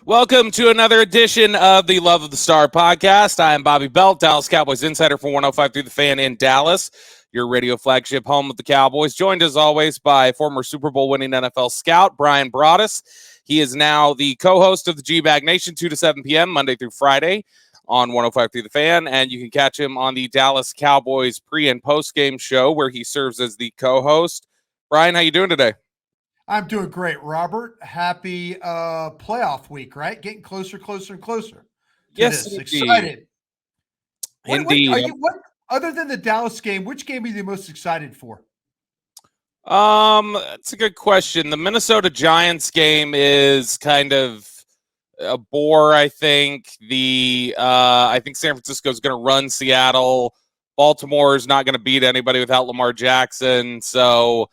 Welcome to another edition of the Love of the Star podcast. I am Bobby Belt, Dallas Cowboys insider for 105 through the Fan in Dallas, your radio flagship home of the Cowboys. Joined as always by former Super Bowl winning NFL scout Brian Broaddus. He is now the co-host of the G-Bag Nation, 2 to 7 p.m. Monday through Friday on 105 through the Fan, and you can catch him on the Dallas Cowboys pre- and post-game show where he serves as the co-host. Brian, how you doing today? I'm doing great, Robert. Happy playoff week, right? Getting closer and closer to Yes, this. indeed. Excited. Indeed. What other than the Dallas game, which game are you the most excited for? That's a good question. The Minnesota Giants game is kind of a bore, I think. I think San Francisco is going to run Seattle. Baltimore is not going to beat anybody without Lamar Jackson. So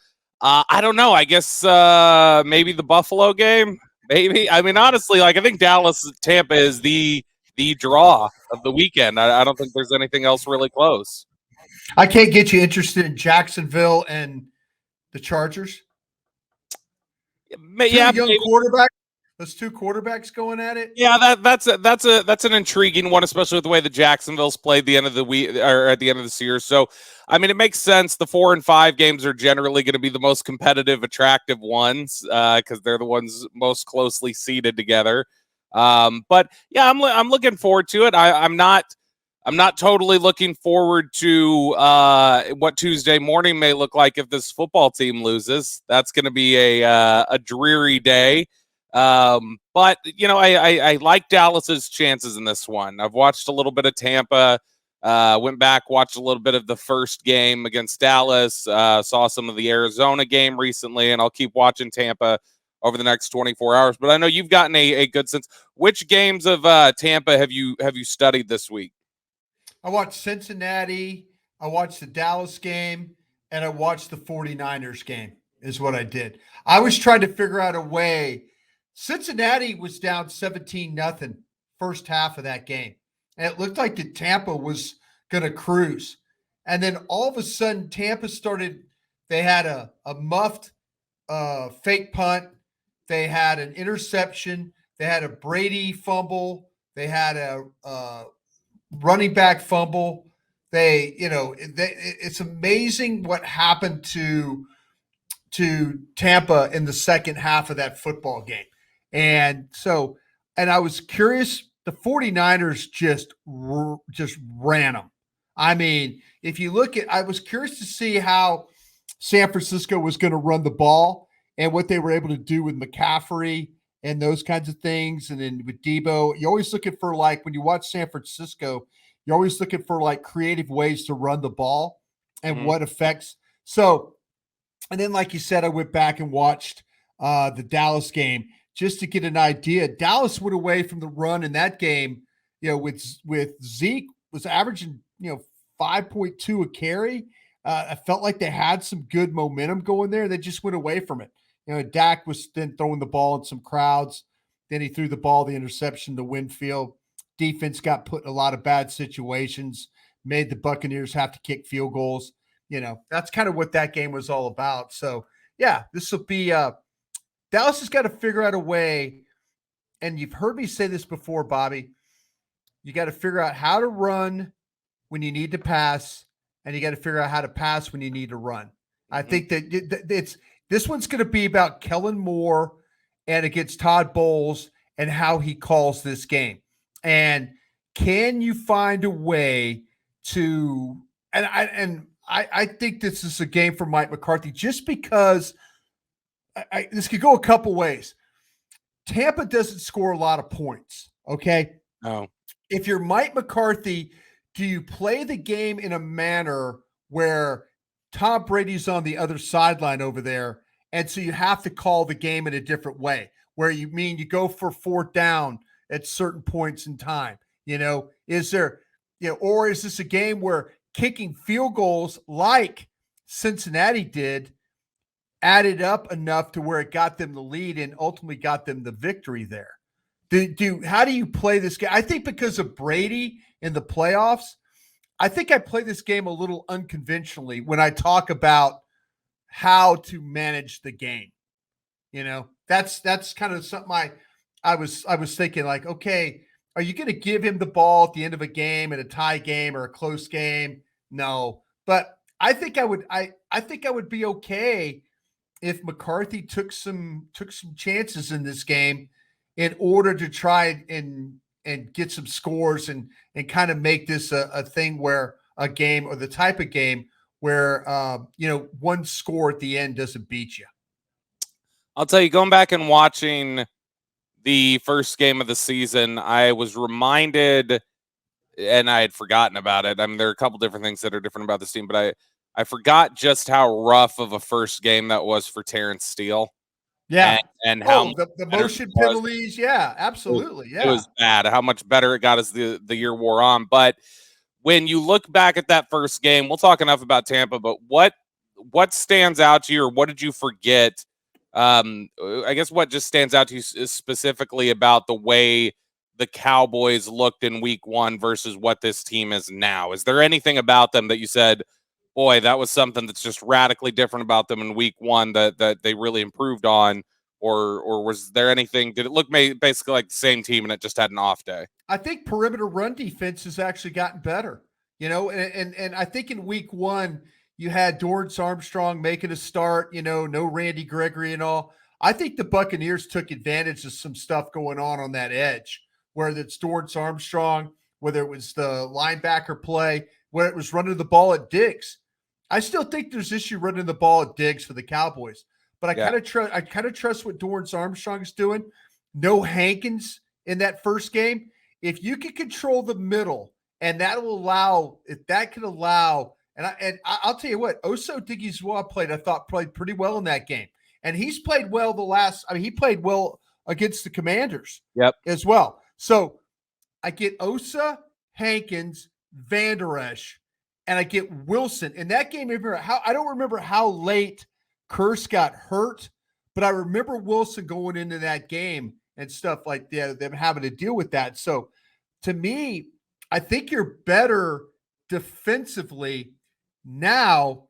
I don't know. I guess maybe the Buffalo game. Maybe. I mean, honestly, I think Dallas Tampa is the draw of the weekend. I don't think there's anything else really close. I can't get you interested in Jacksonville and the Chargers. Yeah, young quarterbacks. Those two quarterbacks going at it. Yeah, that's an intriguing one, especially with the way the Jacksonville's played the end of the week or at the end of this year. So, I mean, it makes sense. The 4 and 5 games are generally going to be the most competitive, attractive ones because they're the ones most closely seeded together. But yeah, I'm looking forward to it. I'm not totally looking forward to what Tuesday morning may look like if this football team loses. That's going to be a dreary day. But I like Dallas's chances in this one. I've watched a little bit of Tampa, went back, watched a little bit of the first game against Dallas, saw some of the Arizona game recently, and I'll keep watching Tampa over the next 24 hours. But I know you've gotten a good sense. Which games of Tampa have you studied this week? I watched Cincinnati, I watched the Dallas game, and I watched the 49ers game is what I did. I was trying to figure out a way. Cincinnati was down 17-0 first half of that game. And it looked like that Tampa was going to cruise. And then all of a sudden, Tampa started, they had a muffed fake punt. They had an interception. They had a Brady fumble. They had a running back fumble. It's amazing what happened to Tampa in the second half of that football game. And I was curious, the 49ers just ran them. I mean, if you look at, I was curious to see how San Francisco was going to run the ball and what they were able to do with McCaffrey and those kinds of things. And then with Debo, you're always looking for, when you watch San Francisco, you're always looking for creative ways to run the ball and what effects. So, and then, like you said, I went back and watched the Dallas game just to get an idea. Dallas went away from the run in that game, with Zeke was averaging, 5.2 a carry. I felt like they had some good momentum going there. They just went away from it. Dak was then throwing the ball in some crowds. Then he threw the ball, the interception to Winfield. Defense got put in a lot of bad situations, made the Buccaneers have to kick field goals. That's kind of what that game was all about. So, yeah, this will be Dallas has got to figure out a way, and you've heard me say this before, Bobby. You got to figure out how to run when you need to pass, and you got to figure out how to pass when you need to run. I think that this one's going to be about Kellen Moore and against Todd Bowles and how he calls this game. And can you find a way to – and I think this is a game for Mike McCarthy just because this could go a couple ways. Tampa doesn't score a lot of points, okay? No. If you're Mike McCarthy, do you play the game in a manner where Tom Brady's on the other sideline over there, and so you have to call the game in a different way, where you go for fourth down at certain points in time? Is there, or is this a game where kicking field goals like Cincinnati did added up enough to where it got them the lead and ultimately got them the victory there? How do you play this game? I think because of Brady in the playoffs, I think I play this game a little unconventionally when I talk about how to manage the game. That's kind of something I was thinking like, okay, are you going to give him the ball at the end of a game, in a tie game or a close game? No, but I think I think I would be okay if McCarthy took some chances in this game in order to try and get some scores and kind of make this a thing where a game or the type of game where one score at the end doesn't beat you. I'll tell you, going back and watching the first game of the season, I was reminded, and I had forgotten about it. I mean, there are a couple different things that are different about this team, but I forgot just how rough of a first game that was for Terrence Steele. Yeah. And how Oh, much the better motion it was. penalties. Yeah, absolutely. It Yeah. was bad. How much better it got as the year wore on. But when you look back at that first game, we'll talk enough about Tampa, but what stands out to you, or what did you forget? I guess what just stands out to you specifically about the way the Cowboys looked in week one versus what this team is now? Is there anything about them that you said, boy, that was something that's just radically different about them in week one that they really improved on? Or was there anything, did it look basically like the same team and it just had an off day? I think perimeter run defense has actually gotten better, and I think in week one, you had Dorrance Armstrong making a start, no Randy Gregory and all. I think the Buccaneers took advantage of some stuff going on that edge, whether it's Dorrance Armstrong, whether it was the linebacker play, whether it was running the ball at Diggs. I still think there's issue running the ball at Diggs for the Cowboys, but I Yeah. kind of trust what Dorrance Armstrong's doing. No Hankins in that first game. If you can control the middle, and that will allow, if that can allow, I'll tell you what, Oso Digizwa played pretty well in that game, and he's played well he played well against the Commanders, Yep. as well. So I get Osa, Hankins, Van Der Esch, and I get Wilson in that game. I don't remember how late Curse got hurt, but I remember Wilson going into that game and stuff like that, them having to deal with that. So to me, I think you're better defensively now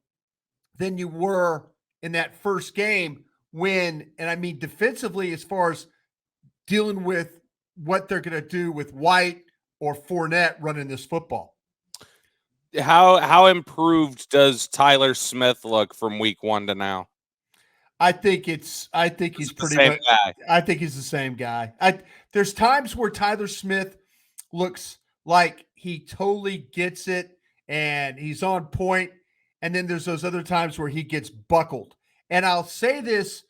than you were in that first game and I mean defensively as far as dealing with what they're going to do with White or Fournette running this football. How improved does Tyler Smith look from week one to now? I think he's pretty much. Guy. I think he's the same guy. There's times where Tyler Smith looks like he totally gets it and he's on point, and then there's those other times where he gets buckled. And I'll say this: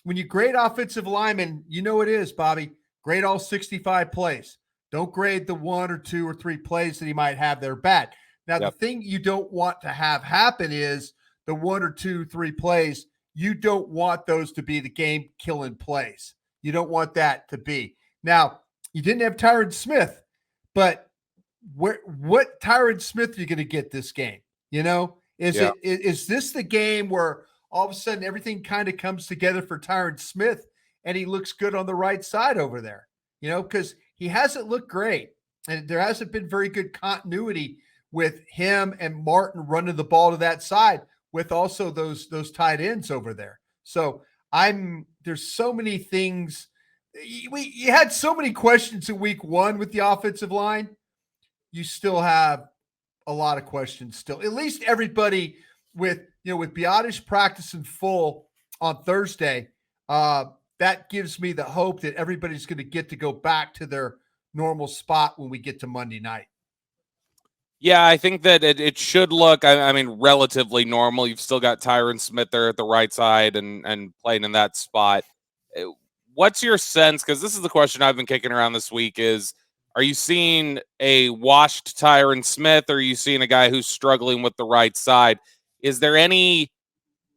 when you grade offensive linemen, it is, Bobby. Grade all 65 plays. Don't grade the 1 or 2 or 3 plays that he might have that are bad. Now, Yep. The thing you don't want to have happen is the 1 or 2, 3 plays. You don't want those to be the game-killing plays. You don't want that to be. Now, you didn't have Tyron Smith, but what Tyron Smith are you going to get this game? Is this the game where all of a sudden everything kind of comes together for Tyron Smith and he looks good on the right side over there? Because he hasn't looked great, and there hasn't been very good continuity with him and Martin running the ball to that side, with also those tight ends over there. So there's so many things. You had so many questions in week one with the offensive line. You still have a lot of questions still. At least everybody with Biotish practicing full on Thursday, that gives me the hope that everybody's going to get to go back to their normal spot when we get to Monday night. Yeah, I think that it should look, I mean, relatively normal. You've still got Tyron Smith there at the right side and playing in that spot. What's your sense? Because this is the question I've been kicking around this week is, are you seeing a washed Tyron Smith, or are you seeing a guy who's struggling with the right side? Is there any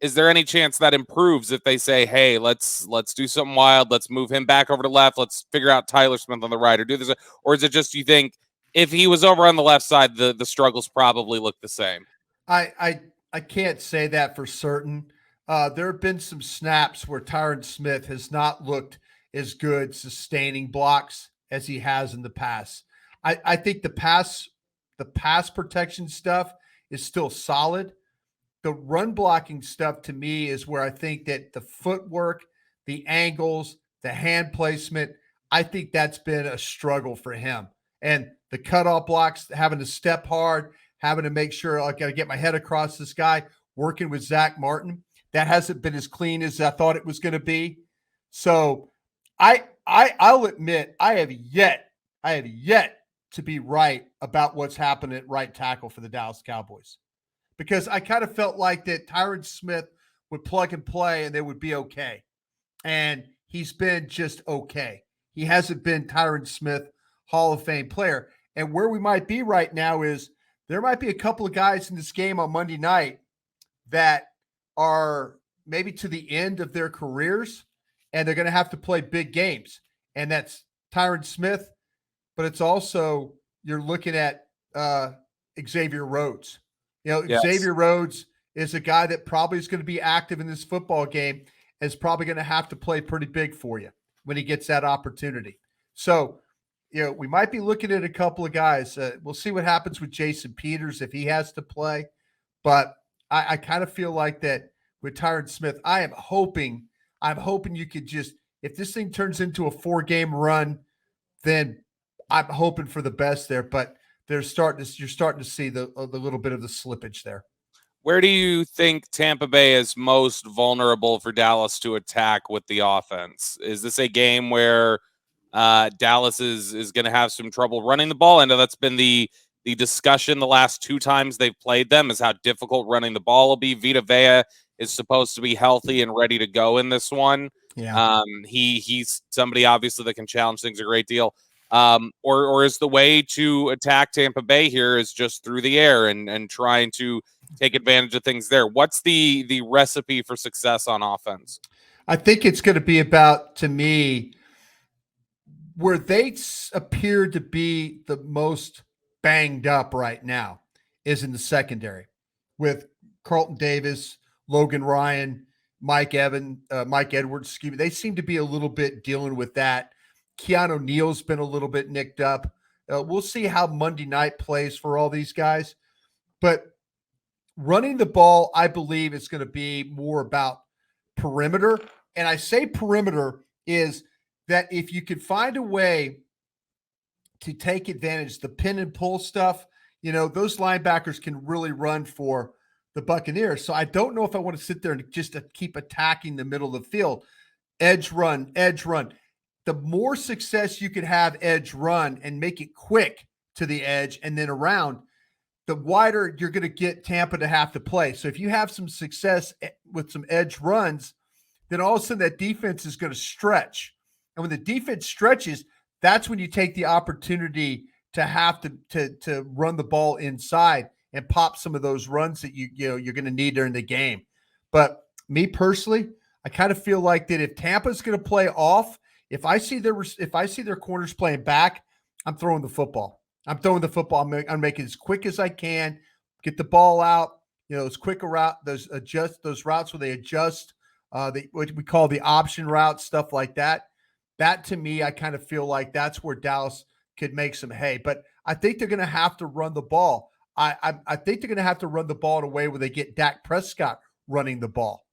chance that improves if they say, hey, let's do something wild, let's move him back over to left, let's figure out Tyler Smith on the right, or do this? Or is it just, you think, if he was over on the left side, the struggles probably look the same? I can't say that for certain. There have been some snaps where Tyron Smith has not looked as good sustaining blocks as he has in the past. I think the pass protection stuff is still solid. The run blocking stuff to me is where I think that the footwork, the angles, the hand placement, I think that's been a struggle for him. And the cutoff blocks, having to step hard, having to make sure I got to get my head across this guy, working with Zach Martin, that hasn't been as clean as I thought it was going to be. So I'll admit I have yet to be right about what's happened at right tackle for the Dallas Cowboys, because I kind of felt like that Tyron Smith would plug and play and they would be okay. And he's been just okay. He hasn't been Tyron Smith, Hall of Fame player. And where we might be right now is there might be a couple of guys in this game on Monday night that are maybe to the end of their careers, and they're going to have to play big games. And that's Tyron Smith, but it's also you're looking at Xavier Rhodes. Yes. Xavier Rhodes is a guy that probably is going to be active in this football game, is probably going to have to play pretty big for you when he gets that opportunity. So, we might be looking at a couple of guys. We'll see what happens with Jason Peters if he has to play. But I kind of feel like that with Tyron Smith, I'm hoping you could just, if this thing turns into a 4-game run, then I'm hoping for the best there. But you're starting to see the little bit of the slippage there. Where do you think Tampa Bay is most vulnerable for Dallas to attack with the offense? Is this a game where Dallas is going to have some trouble running the ball? I know that's been the discussion the last 2 times they've played them, is how difficult running the ball will be. Vita Vea is supposed to be healthy and ready to go in this one. Yeah. He's somebody obviously that can challenge things a great deal. Or is the way to attack Tampa Bay here is just through the air and trying to take advantage of things there? What's the recipe for success on offense? I think it's going to be about, to me, where they appear to be the most banged up right now is in the secondary with Carlton Davis, Logan Ryan, Mike Edwards. They seem to be a little bit dealing with that. Keanu Neal's been a little bit nicked up. We'll see how Monday night plays for all these guys. But running the ball, I believe, is going to be more about perimeter. And I say perimeter is that if you could find a way to take advantage, the pin and pull stuff, those linebackers can really run for the Buccaneers. So I don't know if I want to sit there and just keep attacking the middle of the field. Edge run. The more success you could have edge run and make it quick to the edge and then around, the wider you're going to get Tampa to have to play. So if you have some success with some edge runs, then all of a sudden that defense is going to stretch. And when the defense stretches, that's when you take the opportunity to have to run the ball inside and pop some of those runs that you're going to need during the game. But me personally, I kind of feel like that if Tampa's going to play off, if I see their corners playing back, I'm throwing the football. I'm going to make it as quick as I can, get the ball out, as quick a route, those routes where they adjust, what we call the option route, stuff like that. That, to me, I kind of feel like that's where Dallas could make some hay. But I think they're going to have to run the ball. I think they're going to have to run the ball in a way where they get Dak Prescott running the ball.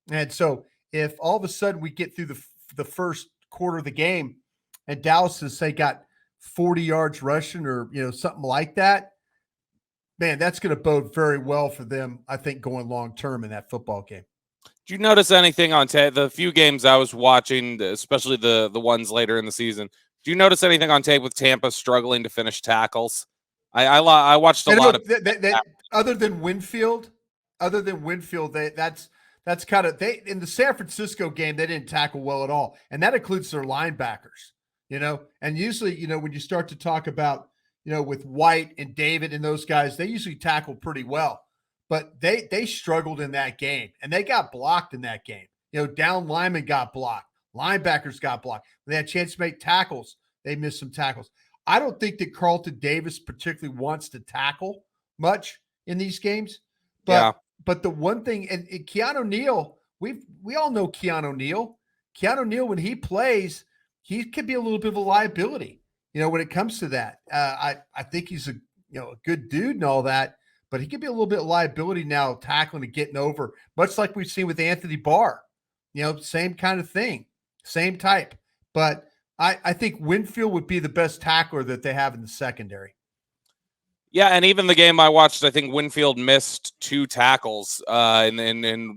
And so if all of a sudden we get through the first quarter of the game and Dallas has, say, got 40 yards rushing or, something like that, man, that's going to bode very well for them, I think, going long-term in that football game. Did you notice anything on tape? The few games I was watching, especially the ones later in the season, do you notice anything on tape with Tampa struggling to finish tackles? I watched a lot of other than Winfield, that's kind of, they in the San Francisco game, they didn't tackle well at all. And that includes their linebackers, and usually, when you start to talk about, with White and David and those guys, they usually tackle pretty well. But they struggled in that game, and they got blocked in that game. Down linemen got blocked. Linebackers got blocked. When they had a chance to make tackles, they missed some tackles. I don't think that Carlton Davis particularly wants to tackle much in these games. But the one thing, and Keanu Neal, we all know Keanu Neal. Keanu Neal, when he plays, he could be a little bit of a liability, when it comes to that. I think he's a good dude and all that. But he could be a little bit of liability now, tackling and getting over, much like we've seen with Anthony Barr. Same kind of thing, same type. But I think Winfield would be the best tackler that they have in the secondary. Yeah, and even the game I watched, I think Winfield missed 2 tackles in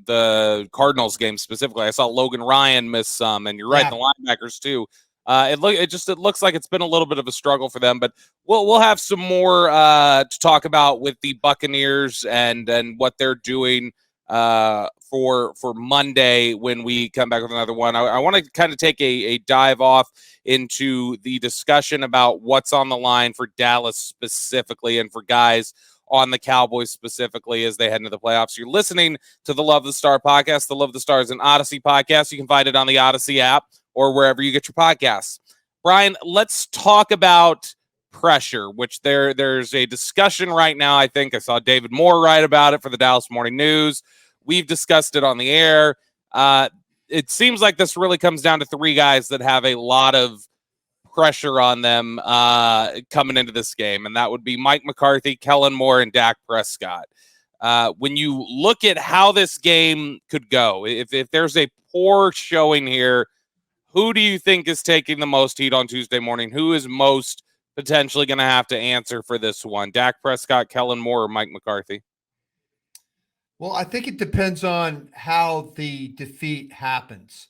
the Cardinals game specifically. I saw Logan Ryan miss some, and you're right, the linebackers too. It looks like it's been a little bit of a struggle for them, but we'll have some more to talk about with the Buccaneers and what they're doing for Monday when we come back with another one. I want to kind of take a dive off into the discussion about what's on the line for Dallas specifically and for guys on the Cowboys specifically as they head into the playoffs. You're listening to the Love the Star podcast. The Love the Star is an Odyssey podcast. You can find it on the Odyssey app or wherever you get your podcasts. Brian, let's talk about pressure, which there's a discussion right now. I think I saw David Moore write about it for the Dallas Morning News. We've discussed it on the air. It seems like this really comes down to 3 guys that have a lot of pressure on them coming into this game, and that would be Mike McCarthy, Kellen Moore, and Dak Prescott. When you look at how this game could go, if there's a poor showing here, who do you think is taking the most heat on Tuesday morning? Who is most potentially going to have to answer for this one? Dak Prescott, Kellen Moore, or Mike McCarthy? Well, I think it depends on how the defeat happens.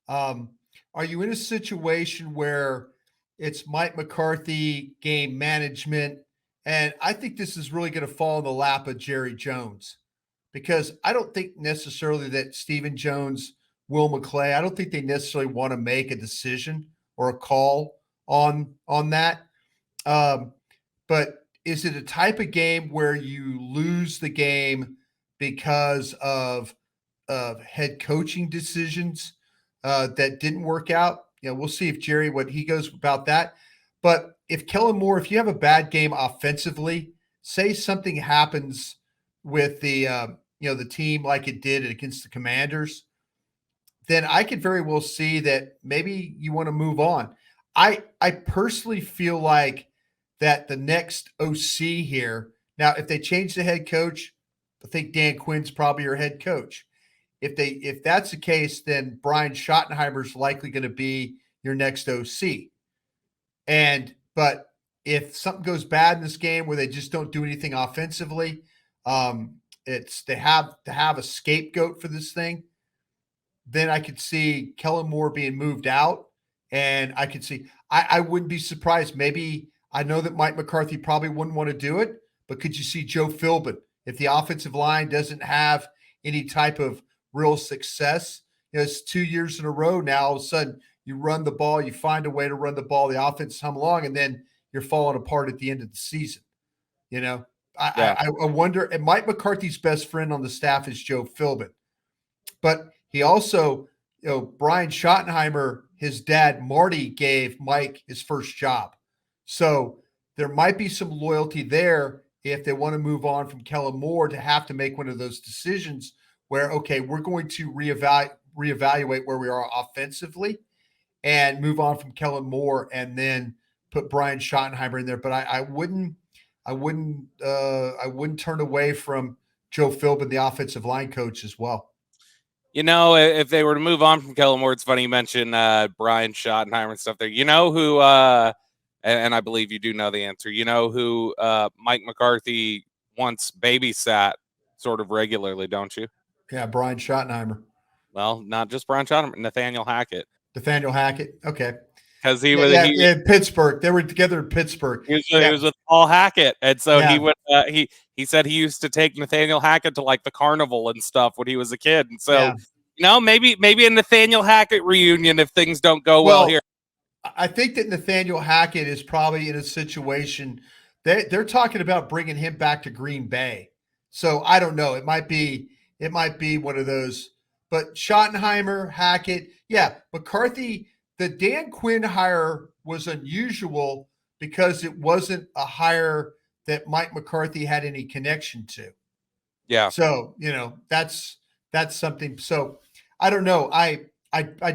Are you in a situation where it's Mike McCarthy game management? And I think this is really going to fall in the lap of Jerry Jones, because I don't think necessarily that Stephen Jones, Will McClay, I don't think they necessarily want to make a decision or a call on that. But is it a type of game where you lose the game because of head coaching decisions that didn't work out? We'll see if Jerry, what he goes about that. But if Kellen Moore, if you have a bad game offensively, say something happens with the the team like it did against the Commanders, then I could very well see that maybe you want to move on. I personally feel like that the next OC here, now if they change the head coach, I think Dan Quinn's probably your head coach. If that's the case, then Brian Schottenheimer's likely going to be your next OC. But if something goes bad in this game where they just don't do anything offensively, they have to have a scapegoat for this thing. Then I could see Kellen Moore being moved out, and I could see I wouldn't be surprised. Maybe I know that Mike McCarthy probably wouldn't want to do it, but could you see Joe Philbin if the offensive line doesn't have any type of real success? It's 2 years in a row now. All of a sudden, you run the ball, you find a way to run the ball, the offense come along, and then you're falling apart at the end of the season. I wonder. And Mike McCarthy's best friend on the staff is Joe Philbin, but he also, Brian Schottenheimer, his dad Marty, gave Mike his first job, so there might be some loyalty there if they want to move on from Kellen Moore to have to make one of those decisions where, okay, we're going to reevaluate where we are offensively and move on from Kellen Moore and then put Brian Schottenheimer in there. But I wouldn't turn away from Joe Philbin, the offensive line coach, as well. If they were to move on from Kellen Moore, it's funny you mentioned Brian Schottenheimer and stuff there. You know who, and I believe you do know the answer, who Mike McCarthy once babysat sort of regularly, don't you? Yeah, Brian Schottenheimer. Well, not just Brian Schottenheimer, Nathaniel Hackett. Nathaniel Hackett, okay. Because he in Pittsburgh. They were together in Pittsburgh. He was with Paul Hackett, and so he said he used to take Nathaniel Hackett to like the carnival and stuff when he was a kid, and so maybe a Nathaniel Hackett reunion if things don't go well here. I think that Nathaniel Hackett is probably in a situation they're talking about bringing him back to Green Bay. So I don't know. It might be one of those. But Schottenheimer, Hackett, McCarthy. The Dan Quinn hire was unusual because it wasn't a hire that Mike McCarthy had any connection to. Yeah. So, that's something. So I don't know. I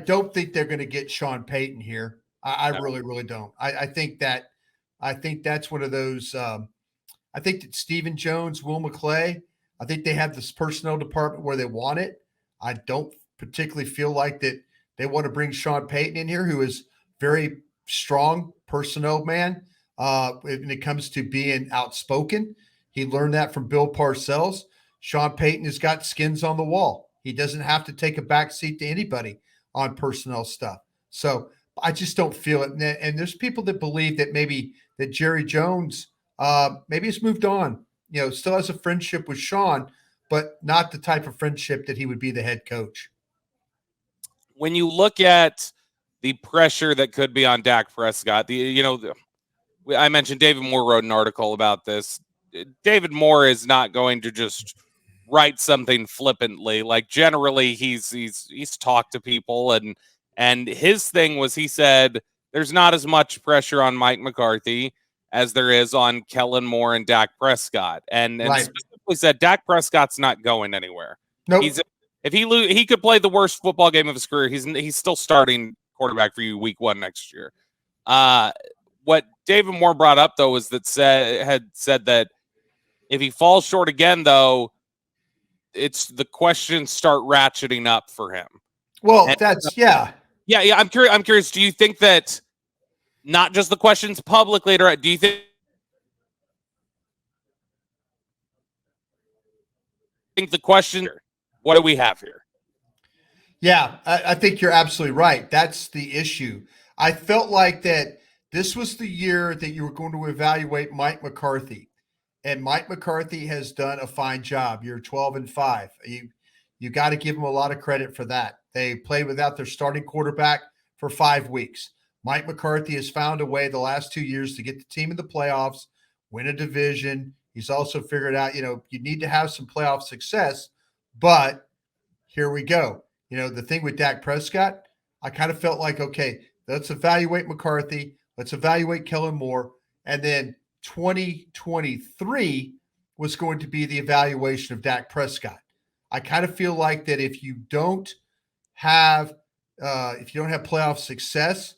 don't think they're going to get Sean Payton here. I really, really don't. I think that's one of those. I think that Stephen Jones, Will McClay, I think they have this personnel department where they want it. I don't particularly feel like that they want to bring Sean Payton in here, who is very strong personnel man when it comes to being outspoken. He learned that from Bill Parcells. Sean Payton has got skins on the wall. He doesn't have to take a back seat to anybody on personnel stuff. So I just don't feel it. And there's people that believe that maybe that Jerry Jones maybe has moved on, still has a friendship with Sean, but not the type of friendship that he would be the head coach. When you look at the pressure that could be on Dak Prescott, I mentioned David Moore wrote an article about this. David Moore is not going to just write something flippantly. Like generally he's talked to people and his thing was, he said there's not as much pressure on Mike McCarthy as there is on Kellen Moore and Dak Prescott. And Right. specifically said Dak Prescott's not going anywhere. Nope. If he could play the worst football game of his career, he's still starting quarterback for you week 1 next year. What David Moore brought up though was that had said that if he falls short again, though, it's the questions start ratcheting up for him. Well, yeah. I'm curious. Do you think that not just the questions publicly, do you think the question? What do we have here? Yeah, I think you're absolutely right. That's the issue. I felt like that this was the year that you were going to evaluate Mike McCarthy. And Mike McCarthy has done a fine job. You're 12-5. You got to give him a lot of credit for that. They played without their starting quarterback for 5 weeks. Mike McCarthy has found a way the last 2 years to get the team in the playoffs, win a division. He's also figured out, you need to have some playoff success. But here we go. The thing with Dak Prescott, I kind of felt like, okay, let's evaluate McCarthy. Let's evaluate Kellen Moore. And then 2023 was going to be the evaluation of Dak Prescott. I kind of feel like that if you don't have playoff success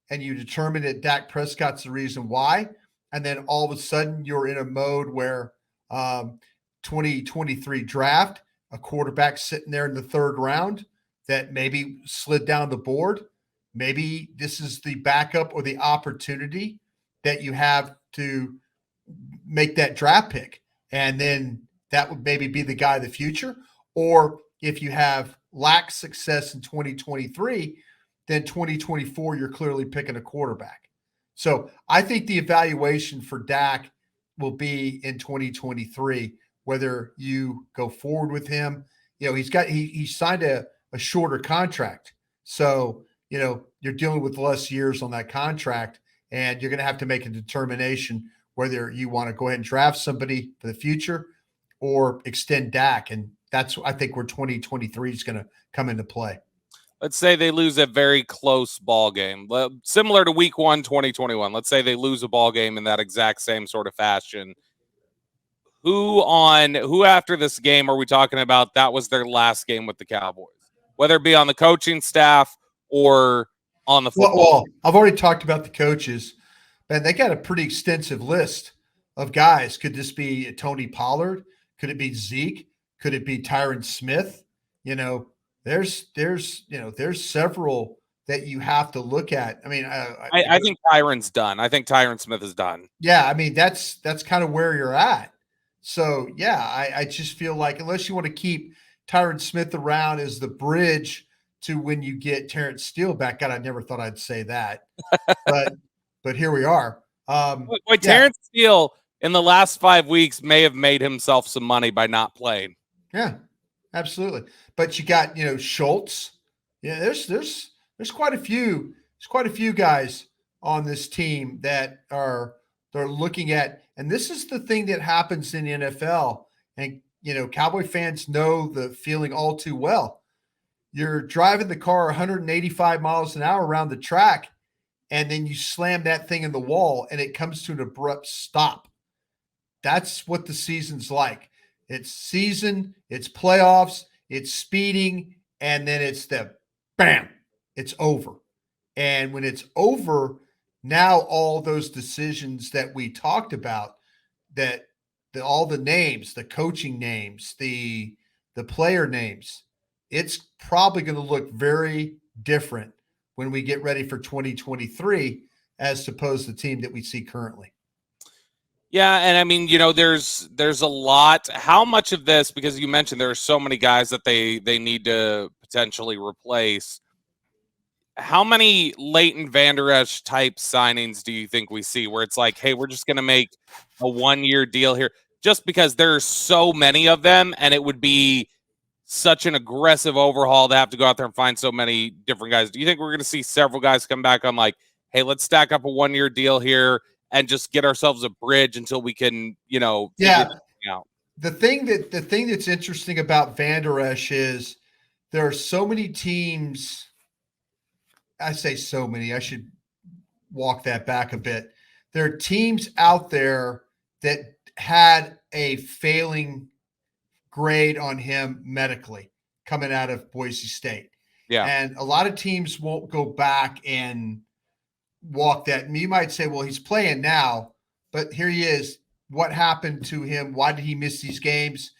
and you determine that Dak Prescott's the reason why, and then all of a sudden you're in a mode where 2023 draft, a quarterback sitting there in the 3rd round that maybe slid down the board, maybe this is the backup or the opportunity that you have to make that draft pick. And then that would maybe be the guy of the future. Or if you have lacked success in 2023, then 2024, you're clearly picking a quarterback. So I think the evaluation for Dak will be in 2023, whether you go forward with him. He signed a shorter contract. So, you're dealing with less years on that contract, and you're going to have to make a determination whether you want to go ahead and draft somebody for the future or extend Dak. And that's, I think, where 2023 is going to come into play. Let's say they lose a very close ball game, similar to week 1, 2021. Let's say they lose a ball game in that exact same sort of fashion. Who after this game are we talking about that was their last game with the Cowboys? Whether it be on the coaching staff or on the football. Well, I've already talked about the coaches. Man, they got a pretty extensive list of guys. Could this be Tony Pollard? Could it be Zeke? Could it be Tyron Smith? There's several that you have to look at. I mean, I think Tyron's done. I think Tyron Smith is done. Yeah, I mean that's kind of where you're at. So yeah, I just feel like unless you want to keep Tyron Smith around as the bridge to when you get Terrence Steele back. God, I never thought I'd say that, but here we are. Terrence Steele in the last 5 weeks may have made himself some money by not playing. Yeah, absolutely. But you got Schultz. Yeah, there's quite a few. There's quite a few guys on this team that they're looking at, and this is the thing that happens in the NFL. And Cowboy fans know the feeling all too well. You're driving the car 185 miles an hour around the track, and then you slam that thing in the wall, and it comes to an abrupt stop. That's what the season's like. It's season, it's playoffs, it's speeding, and then it's the bam, it's over. And when it's over, now all those decisions that we talked about, all the names, the coaching names, the player names, it's probably going to look very different when we get ready for 2023 as opposed to the team that we see currently. Yeah, and I mean, there's a lot. How much of this, because you mentioned there are so many guys that they need to potentially replace. How many Leighton Vander Esch type signings do you think we see where it's like, hey, we're just going to make a 1-year deal here, just because there's so many of them, and it would be such an aggressive overhaul to have to go out there and find so many different guys? Do you think we're going to see several guys come back on like, hey, let's stack up a 1-year deal here and just get ourselves a bridge until we can, figure Yeah. this out? The thing that's interesting about Vander Esch is there are so many teams. I say so many. I should walk that back a bit. There are teams out there that had a failing grade on him medically coming out of Boise State. Yeah. And a lot of teams won't go back and walk that. And you might say, well, he's playing now, but here he is. What happened to him? Why did he miss these games?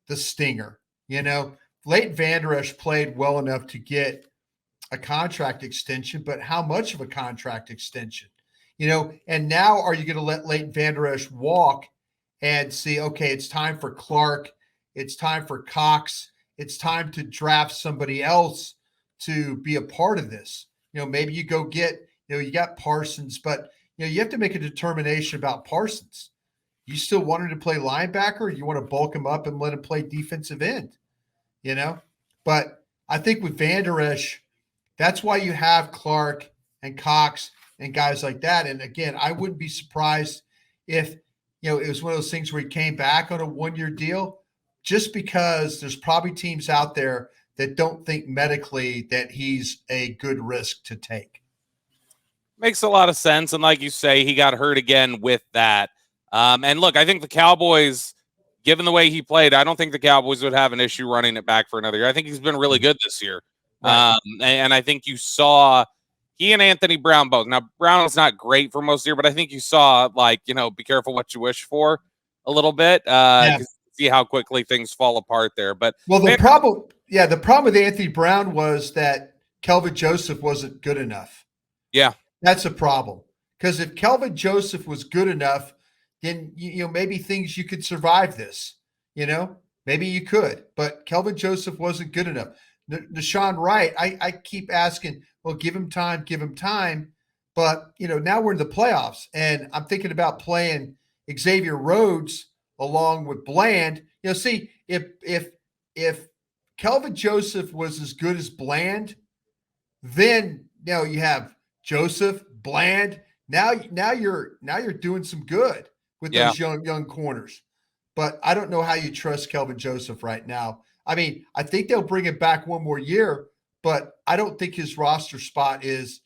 The stinger. Leighton Vander Esch played well enough to get a contract extension, but how much of a contract extension? And now are you going to let Leighton Vander Esch walk and see, okay, it's time for Clark, it's time for Cox, it's time to draft somebody else to be a part of this? Maybe you go get, you got Parsons, but you have to make a determination about Parsons. You still want him to play linebacker, or you want to bulk him up and let him play defensive end? But I think with Vander Esch, that's why you have Clark and Cox and guys like that. And again, I wouldn't be surprised if, it was one of those things where he came back on a 1-year deal, just because there's probably teams out there that don't think medically that he's a good risk to take. Makes a lot of sense. And like you say, he got hurt again with that. And look, I think the Cowboys, given the way he played, I don't think the Cowboys would have an issue running it back for another year. I think he's been really good this year. Right. And I think you saw he and Anthony Brown both. Now, Brown is not great for most of the year, but I think you saw, be careful what you wish for a little bit. See how quickly things fall apart there. But the problem with Anthony Brown was that Kelvin Joseph wasn't good enough. Yeah. That's a problem. Because if Kelvin Joseph was good enough, then maybe things you could survive this. Maybe you could, but Kelvin Joseph wasn't good enough. Deshaun Wright, I keep asking, well, give him time. But, now we're in the playoffs, and I'm thinking about playing Xavier Rhodes along with Bland. See, if Kelvin Joseph was as good as Bland, then you have Joseph, Bland. Now you're doing some good with those young corners. But I don't know how you trust Kelvin Joseph right now. I mean, I think they'll bring him back one more year, but I don't think his roster spot is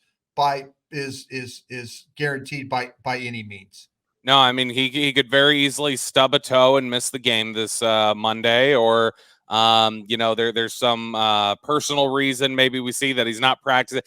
guaranteed by any means. No, I mean, he could very easily stub a toe and miss the game this Monday, or there's some personal reason maybe we see that he's not practicing.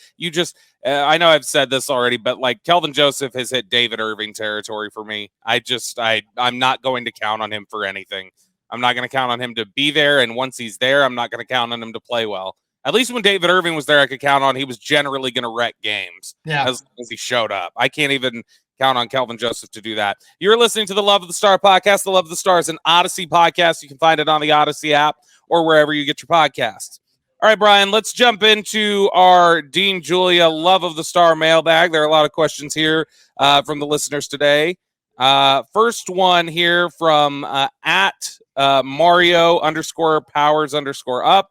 I know I've said this already, but Kelvin Joseph has hit David Irving territory for me. I'm not going to count on him for anything. I'm not going to count on him to be there, and once he's there, I'm not going to count on him to play well. At least when David Irving was there, I could count on he was generally going to wreck games as long as he showed up. I can't even count on Kelvin Joseph to do that. You're listening to the Love of the Star podcast. The Love of the Star is an Odyssey podcast. You can find it on the Odyssey app or wherever you get your podcasts. All right, Brian, let's jump into our Dean Julia Love of the Star mailbag. There are a lot of questions here from the listeners today. First one here from at Mario_Powers_up.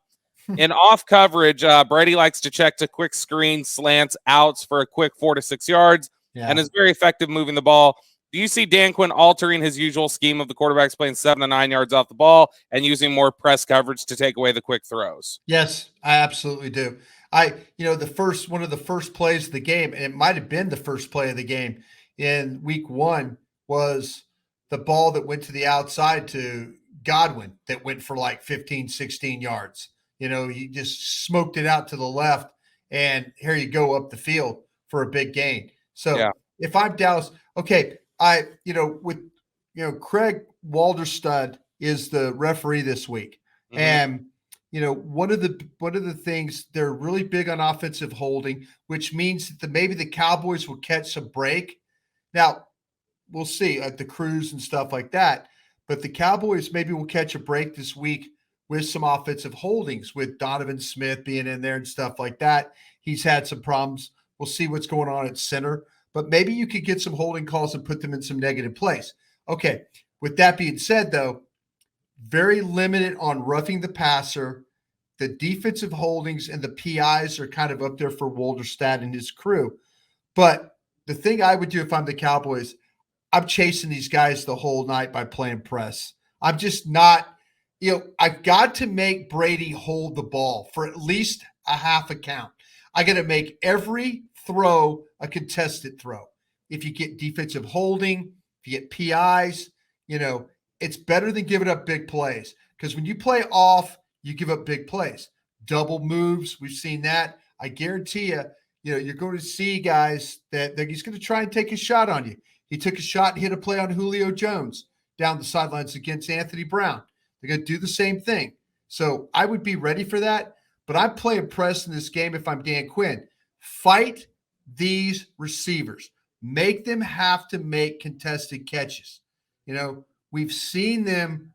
In off coverage, Brady likes to check to quick screen, slants, outs for a quick 4 to 6 yards, and is very effective moving the ball. Do you see Dan Quinn altering his usual scheme of the quarterbacks playing 7 to 9 yards off the ball and using more press coverage to take away the quick throws? Yes, I absolutely do. One of the first plays of the game, and it might have been the first play of the game in week 1, was the ball that went to the outside to Godwin that went for 15, 16 yards. He just smoked it out to the left, and here you go up the field for a big gain. So if I'm Dallas, okay, Craig Walderstad is the referee this week. Mm-hmm. And, one of the things, they're really big on offensive holding, which means that maybe the Cowboys will catch a break. Now, we'll see at the cruise and stuff like that. But the Cowboys maybe will catch a break this week with some offensive holdings, with Donovan Smith being in there and stuff like that. He's had some problems. We'll see what's going on at center. But maybe you could get some holding calls and put them in some negative plays. Okay. With that being said, though, very limited on roughing the passer. The defensive holdings and the PIs are kind of up there for Wolderstad and his crew. But the thing I would do if I'm the Cowboys, I'm chasing these guys the whole night by playing press. I'm just not, I've got to make Brady hold the ball for at least a half a count. I got to make every throw a contested throw. If you get defensive holding, if you get PIs, it's better than giving up big plays. Because when you play off, you give up big plays. Double moves, we've seen that. I guarantee you, you're going to see guys that he's going to try and take a shot on you. He took a shot and hit a play on Julio Jones down the sidelines against Anthony Brown. They're going to do the same thing. So I would be ready for that. But I'm playing press in this game if I'm Dan Quinn. Fight these receivers. Make them have to make contested catches. We've seen them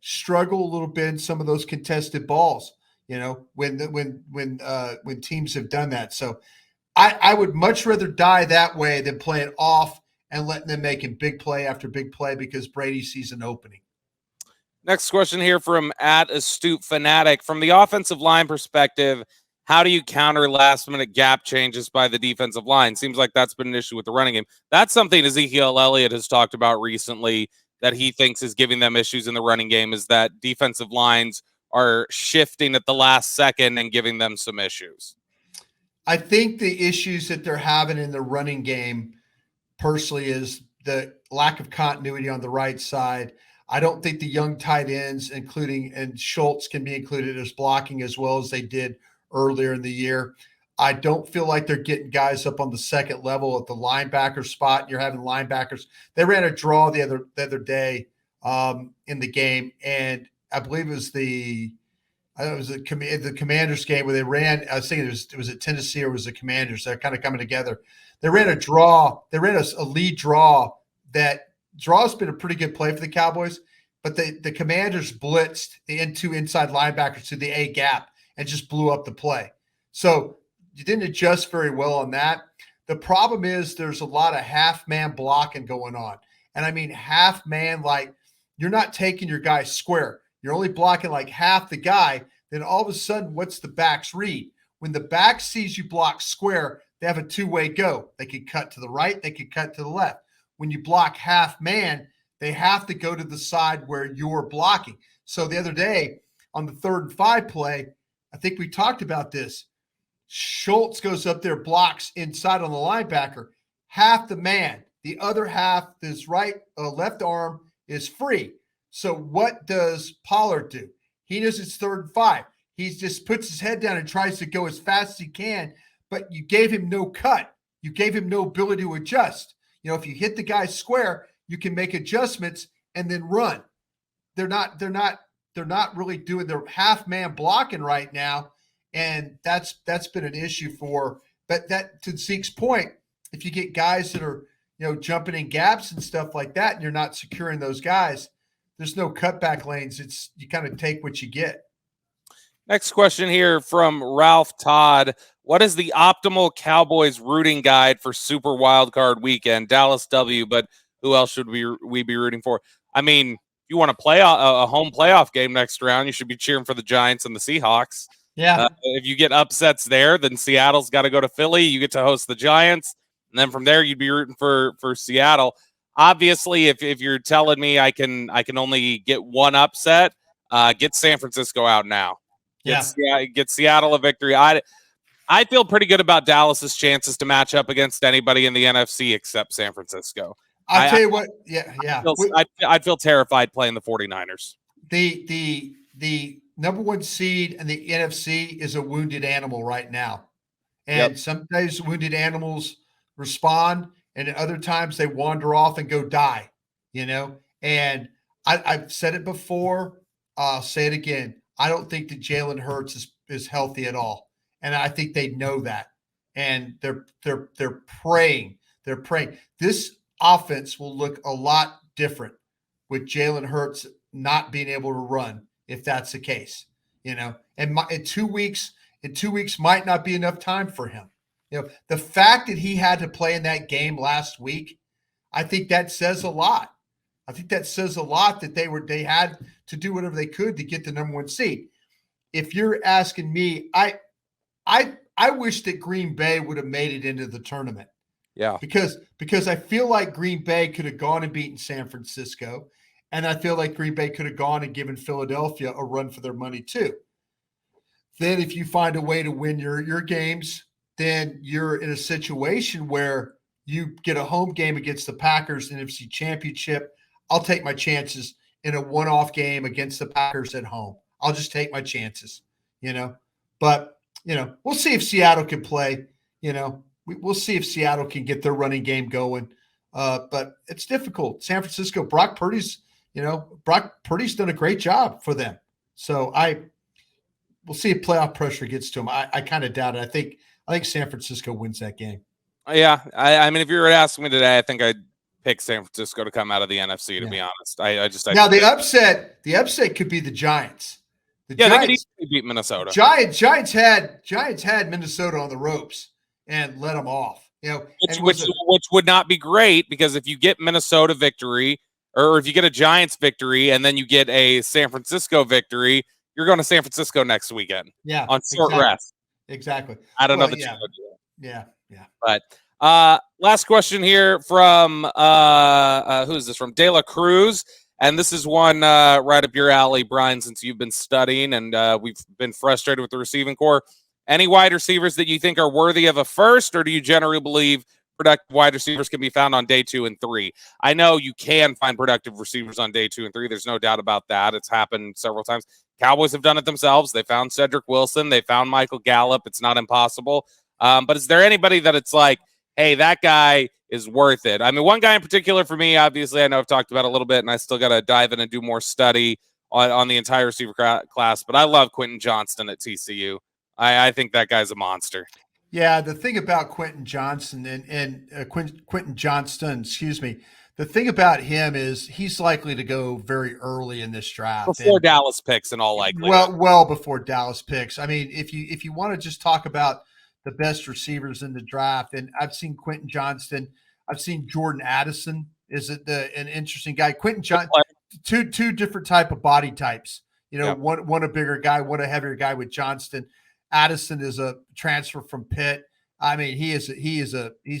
struggle a little bit in some of those contested balls, when teams have done that. So I would much rather die that way than playing off and letting them making big play after big play because Brady sees an opening. Next question here from @AstuteFanatic. From the offensive line perspective, how do you counter last-minute gap changes by the defensive line? Seems like that's been an issue with the running game. That's something Ezekiel Elliott has talked about recently that he thinks is giving them issues in the running game, is that defensive lines are shifting at the last second and giving them some issues. I think the issues that they're having in the running game, personally, is the lack of continuity on the right side. I don't think the young tight ends, and Schultz, can be included as blocking as well as they did earlier in the year. I don't feel like they're getting guys up on the second level at the linebacker spot. You're having linebackers. They ran a draw the other day in the game, and I believe it was the Commanders game where they ran. I was thinking it was at Tennessee or it was the Commanders. They're kind of coming together. They ran a draw. They ran a lead draw. That draw's been a pretty good play for the Cowboys, but the Commanders blitzed the two inside linebackers to the A gap and just blew up the play. So you didn't adjust very well on that. The problem is there's a lot of half-man blocking going on. And I mean half-man, like you're not taking your guy square. You're only blocking like half the guy. Then all of a sudden, what's the back's read? When the back sees you block square, they have a two-way go. They can cut to the right. They can cut to the left. When you block half-man, they have to go to the side where you're blocking. So the other day on the 3rd and 5 play, I think we talked about this. Schultz goes up there, blocks inside on the linebacker, half the man. The other half, his left arm is free. So what does Pollard do? He knows it's 3rd and 5. He just puts his head down and tries to go as fast as he can, but you gave him no cut. You gave him no ability to adjust. If you hit the guy square, you can make adjustments and then run. They're not really doing their half-man blocking right now. And that's been an issue but that, to Zeke's point, if you get guys that are, jumping in gaps and stuff like that, and you're not securing those guys, there's no cutback lanes. It's, you kind of take what you get. Next question here from Ralph Todd. What is the optimal Cowboys rooting guide for Super Wildcard Weekend? Dallas W, but who else should we be rooting for? I mean, if you want to play a home playoff game next round, you should be cheering for the Giants and the Seahawks. Yeah. If you get upsets there, then Seattle's got to go to Philly. You get to host the Giants. And then from there, you'd be rooting for Seattle. Obviously, if you're telling me I can only get one upset, get San Francisco out now. Get Seattle a victory. I feel pretty good about Dallas's chances to match up against anybody in the NFC except San Francisco. I'll tell you what. Yeah. I'd feel terrified playing the 49ers. The number one seed in the NFC is a wounded animal right now. And sometimes wounded animals respond, and at other times they wander off and go die, And I've said it before. I'll say it again. I don't think that Jalen Hurts is healthy at all, and I think they know that, and they're praying. They're praying. This offense will look a lot different with Jalen Hurts not being able to run if that's the case. And in 2 weeks might not be enough time for him. The fact that he had to play in that game last week, I think that says a lot. I think that says a lot that they had to do whatever they could to get the number 1 seed. If you're asking me, I wish that Green Bay would have made it into the tournament. Yeah. Because I feel like Green Bay could have gone and beaten San Francisco, and I feel like Green Bay could have gone and given Philadelphia a run for their money too. Then if you find a way to win your games, then you're in a situation where you get a home game against the Packers in the NFC Championship. I'll take my chances in a one-off game against the Packers at home. I'll just take my chances, But, we'll see if Seattle can play. We'll see if Seattle can get their running game going. But it's difficult. San Francisco, Brock Purdy's done a great job for them. So we'll see if playoff pressure gets to him. I kind of doubt it. I think San Francisco wins that game. Yeah, I mean, if you were asking me today, I think I'd pick San Francisco to come out of the NFC. To be honest, The upset could be the Giants. They could easily beat Minnesota. Giants had Minnesota on the ropes and let them off. Which would not be great, because if you get Minnesota victory, or if you get a Giants victory and then you get a San Francisco victory, you're going to San Francisco next weekend. Yeah, on short rest. Exactly. I don't know that you would do that. Yeah. But last question here from who is this from? De La Cruz. And this is one right up your alley, Brian, since you've been studying and we've been frustrated with the receiving core. Any wide receivers that you think are worthy of a first, or do you generally believe productive wide receivers can be found on day 2 and 3? I know you can find productive receivers on day 2 and 3. There's no doubt about that. It's happened several times. Cowboys have done it themselves. They found Cedric Wilson. They found Michael Gallup. It's not impossible. But is there anybody that it's like, hey, that guy is worth it? I mean, one guy in particular for me, obviously, I know I've talked about it a little bit, and I still got to dive in and do more study on the entire receiver class, but I love Quentin Johnston at TCU. I think that guy's a monster. Yeah, the thing about Quentin Johnston Quentin Johnston, the thing about him is he's likely to go very early in this draft. Before Dallas picks in all likelihood. Well before Dallas picks. I mean, if you want to just talk about the best receivers in the draft, and I've seen Quentin Johnston, I've seen Jordan Addison is an interesting guy. Quentin Johnston, two different type of body types. One a bigger guy, one a heavier guy with Johnston. Addison is a transfer from Pitt. I mean, he's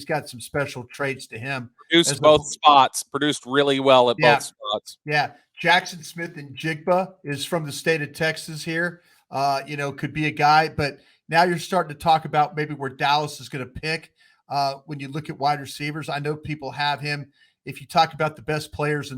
got some special traits to him. Produced both spots, produced really well at both spots. Yeah. Jackson Smith and Jigba is from the state of Texas here. Could be a guy, but now you're starting to talk about maybe where Dallas is going to pick. When you look at wide receivers, I know people have him. If you talk about the best players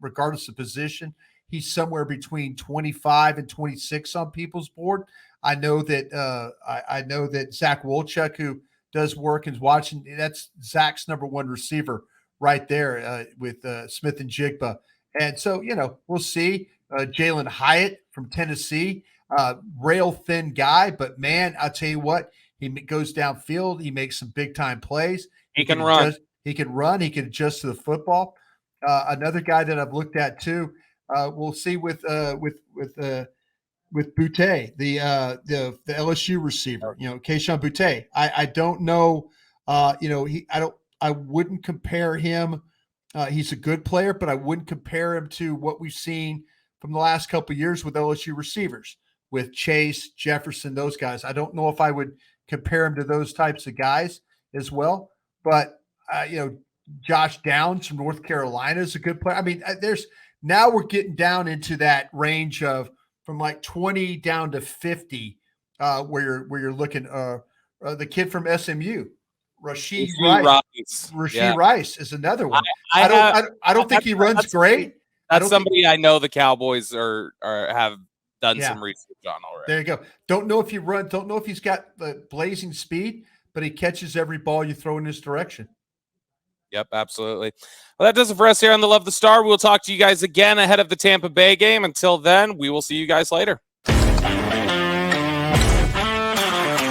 regardless of position, he's somewhere between 25 and 26 on people's board. I know that Zach Wolchuk, who does work and is watching, that's Zach's number 1 receiver right there with Smith and Jigba. And so, we'll see. Jalen Hyatt from Tennessee, rail thin guy, but man, I'll tell you what, he goes downfield. He makes some big time plays. He can run. He can run. He can adjust to the football. Another guy that I've looked at too. We'll see with Boutte, the LSU receiver, Keyshawn Boutte. I don't know, I wouldn't compare him. He's a good player, but I wouldn't compare him to what we've seen from the last couple of years with LSU receivers, with Chase, Jefferson, those guys. I don't know if I would compare him to those types of guys as well. But, Josh Downs from North Carolina is a good player. I mean, now we're getting down into that range of from like 20 down to 50, where you're looking. The kid from SMU, Rashee Rice is another one. I don't think he runs great. That's somebody I know the Cowboys have done some research on already. There you go. Don't know if he runs. Don't know if he's got the blazing speed, but he catches every ball you throw in his direction. Yep, absolutely. Well, that does it for us here on the Love the Star. We'll talk to you guys again ahead of the Tampa Bay game. Until then, we will see you guys later.